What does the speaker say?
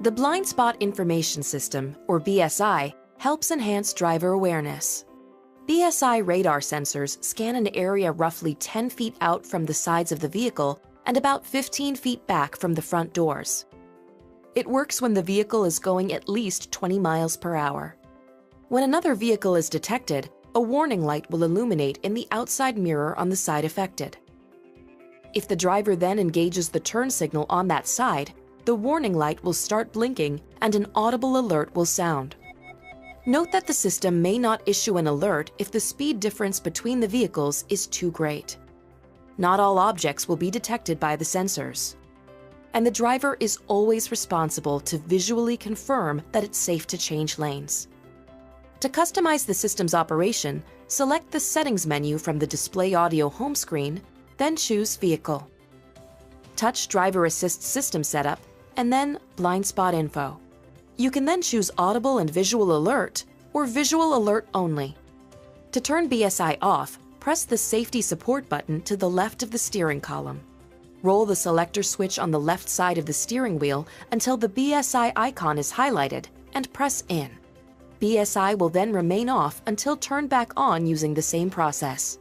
The Blind Spot Information System, or BSI, helps enhance driver awareness. BSI radar sensors scan an area roughly 10 feet out from the sides of the vehicle and about 15 feet back from the front doors. It works when the vehicle is going at least 20 miles per hour. When another vehicle is detected, a warning light will illuminate in the outside mirror on the side affected. If the driver then engages the turn signal on that side, the warning light will start blinking and an audible alert will sound. Note that the system may not issue an alert if the speed difference between the vehicles is too great. Not all objects will be detected by the sensors. And the driver is always responsible to visually confirm that it's safe to change lanes. To customize the system's operation, select the Settings menu from the Display Audio home screen, then choose Vehicle. Touch Driver Assist System Setup, and then Blind Spot Info. You can then choose Audible and Visual Alert, or Visual Alert only. To turn BSI off, press the Safety Support button to the left of the steering column. Roll the selector switch on the left side of the steering wheel until the BSI icon is highlighted, and press In. BSI will then remain off until turned back on using the same process.